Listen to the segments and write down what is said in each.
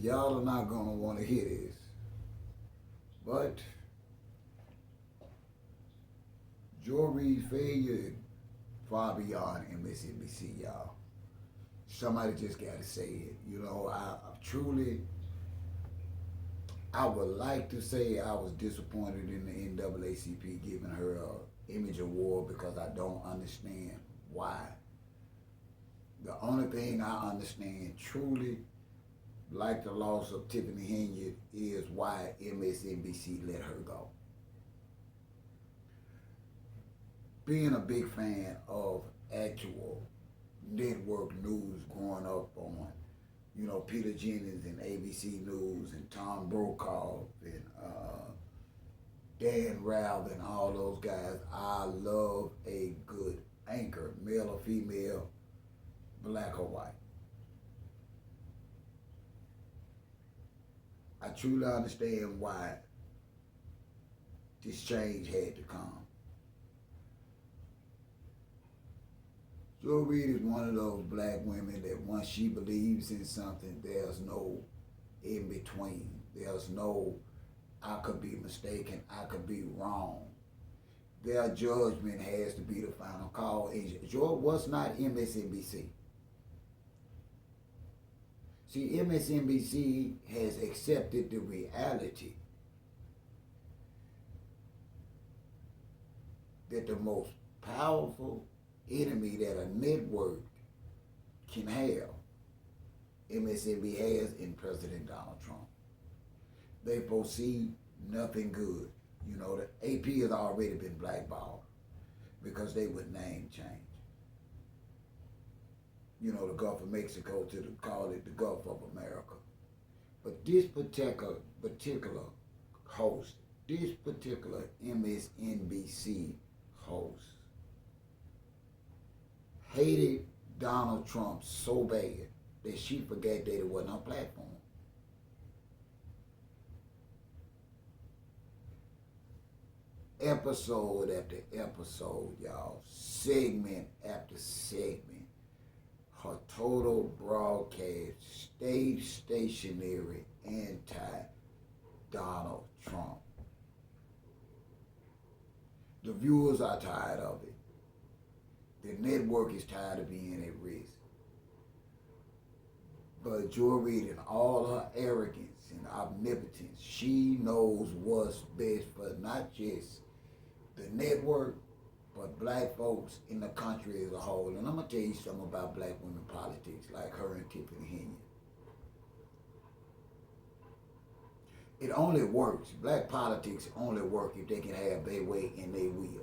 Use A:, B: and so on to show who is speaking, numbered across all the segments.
A: y'all are not gonna want to hear this, but Joe Reid's failure far beyond MSNBC, y'all. Somebody just got to say it. You know, I truly, I would like to say I was disappointed in the NAACP giving her a image award because I don't understand why. The only thing I understand truly, like the loss of Tiffany Henyard, is why MSNBC let her go. Being a big fan of actual network news growing up on, you know, Peter Jennings and ABC News and Tom Brokaw and Dan Rather and all those guys, I love a good anchor, male or female, black or white. I truly understand why this change had to come. Joe Reid is one of those black women that once she believes in something, there's no in between. There's no, I could be mistaken, I could be wrong. Their judgment has to be the final call. And Joe was not MSNBC. See, MSNBC has accepted the reality that the most powerful enemy that a network can have, MSNBC has in President Donald Trump. They foresee nothing good. You know, the AP has already been blackballed because they would name change. You know, the Gulf of Mexico call it the Gulf of America. But this particular host, this particular MSNBC host, hated Donald Trump so bad that she forgot that it wasn't her platform. Episode after episode, y'all, segment after segment, her total broadcast stayed stationary anti-Donald Trump. The viewers are tired of it. The network is tired of being at risk. But Joy Reid, in all her arrogance and omnipotence, she knows what's best for not just the network, but black folks in the country as a whole. And I'm going to tell you something about black women politics, like her and Tiffany Henyard. It only works. Black politics only work if they can have their way and they will.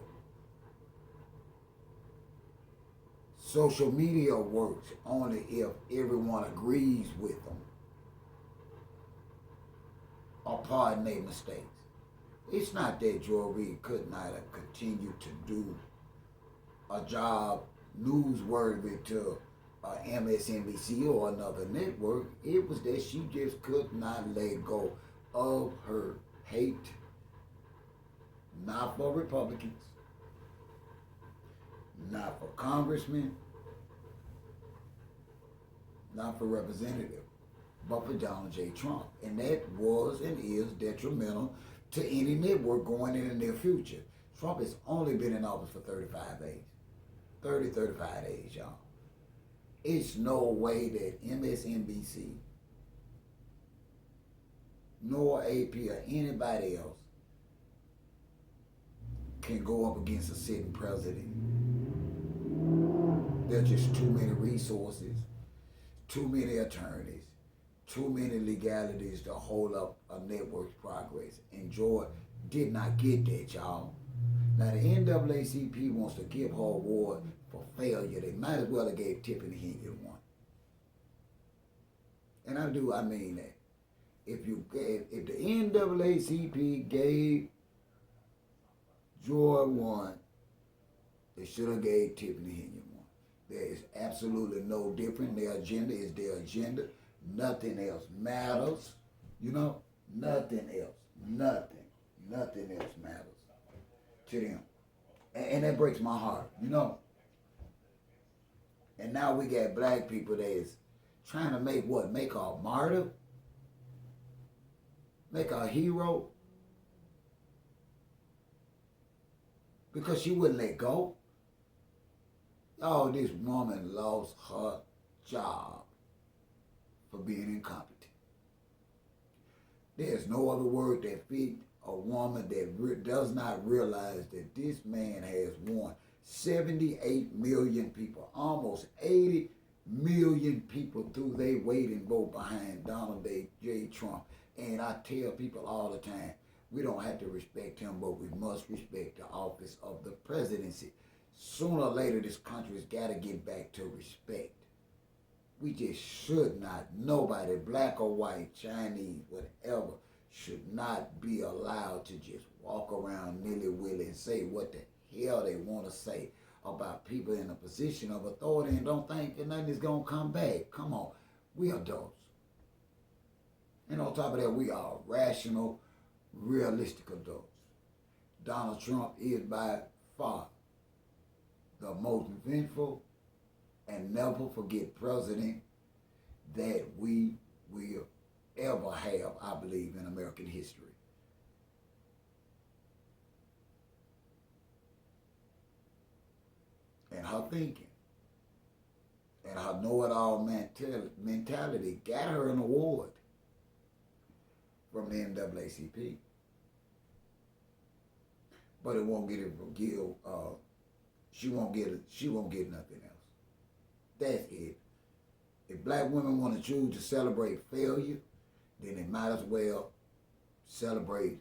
A: Social media works only if everyone agrees with them or pardon their mistakes. It's not that Joy Reid could not have continued to do a job newsworthy to MSNBC or another network. It was that she just could not let go of her hate, not for Republicans, not for congressmen, not for representatives, but for Donald J. Trump. And that was and is detrimental to any network going in the near future. Trump has only been in office for 35 days. 35 days, y'all. It's no way that MSNBC, nor AP or anybody else can go up against a sitting president. There are just too many resources, too many attorneys, too many legalities to hold up a network's progress. And Joy did not get that, y'all. Now the NAACP wants to give her award for failure. They might as well have gave Tiffany Henyard one. And I mean that. If the NAACP gave Joy one, they should have gave Tiffany Henyard one. There is absolutely no different. Their agenda is their agenda. Nothing else matters. You know, nothing else. Nothing else matters to them. And that breaks my heart, you know. And now we got black people that is trying to make her a martyr. make her a hero because she wouldn't let go. Oh, this woman lost her job for being incompetent. There's no other word that fits a woman that does not realize that this man has won 78 million people, almost 80 million people through their weight and vote behind Donald J. Trump. And I tell people all the time, we don't have to respect him, but we must respect the office of the presidency. Sooner or later, this country's got to get back to respect. We just should not, nobody, black or white, Chinese, whatever, should not be allowed to just walk around nilly-willy and say what the hell they want to say about people in a position of authority and don't think that nothing is going to come back. Come on, we adults. And on top of that, we are rational, realistic adults. Donald Trump is by far the most eventful and never forget president that we will ever have, I believe, in American history. And her thinking and her know-it-all mentality got her an award from the NAACP. But it won't get it from Gil. She won't get nothing else. That's it. If black women want to choose to celebrate failure, then they might as well celebrate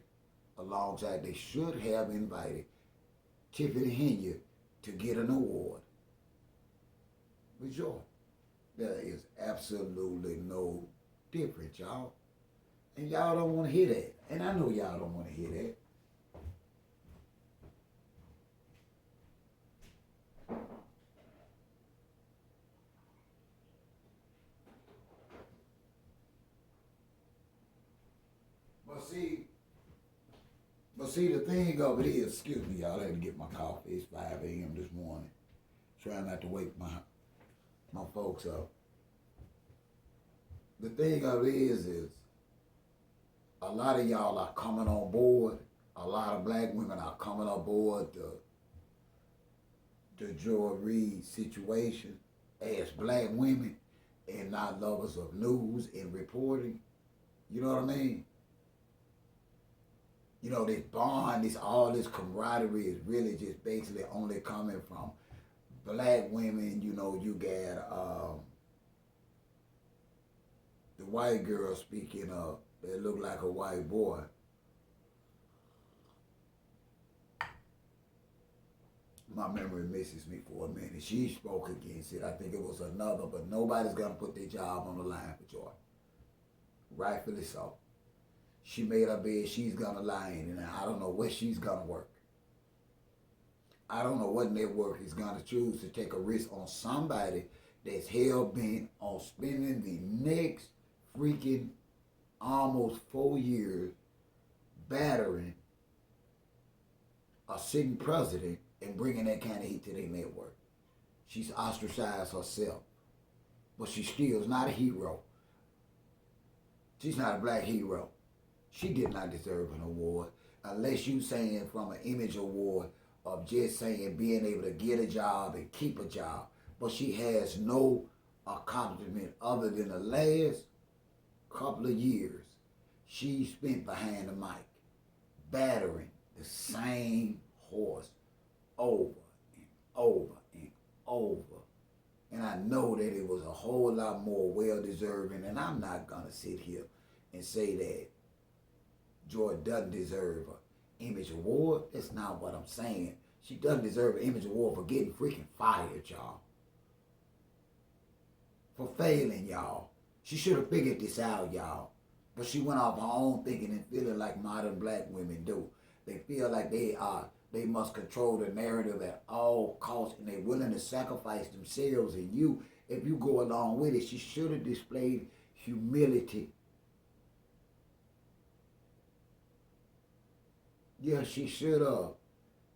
A: alongside. They should have invited Tiffany Henyard to get an award with joy. There is absolutely no difference, y'all. And y'all don't want to hear that. And I know y'all don't want to hear that. But see, the thing of it is, excuse me, y'all, I had to get my coffee. It's 5 a.m. this morning. Trying not to wake my folks up. The thing of it is a lot of y'all are coming on board. A lot of black women are coming on board the Reid situation as black women and not lovers of news and reporting. You know what I mean? You know, this bond, all this camaraderie is really just basically only coming from black women. You know, you got the white girl speaking of, that look like a white boy. My memory misses me for a minute. She spoke against it. I think it was another, but nobody's going to put their job on the line for joy. Rightfully so. She made her bed, she's going to lie in it, and I don't know where she's going to work. I don't know what network is going to choose to take a risk on somebody that's hell-bent on spending the next freaking almost 4 years battering a sitting president and bringing that kind of heat to their network. She's ostracized herself, but she still is not a hero. She's not a black hero. She did not deserve an award unless you saying from an image award of just saying being able to get a job and keep a job. But she has no accomplishment other than the last couple of years she spent behind the mic battering the same horse over and over and over. And I know that it was a whole lot more well-deserving, and I'm not going to sit here and say that Joy doesn't deserve an image award. That's not what I'm saying. She doesn't deserve an image award for getting freaking fired, y'all. For failing, y'all. She should have figured this out, y'all. But she went off her own thinking and feeling like modern black women do. They feel like they must control the narrative at all costs, and they're willing to sacrifice themselves. And you, if you go along with it, she should have displayed humility. Yeah, she should have.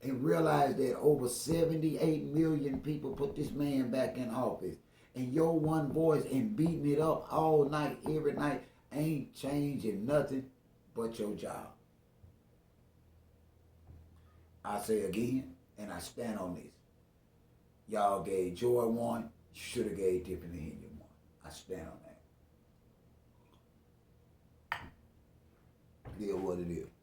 A: And realized that over 78 million people put this man back in office. And your one voice and beating it up all night, every night, ain't changing nothing but your job. I say again, and I stand on this. Y'all gave Joy one, you should have gave Tiffany Henry one. I stand on that. It is what it is.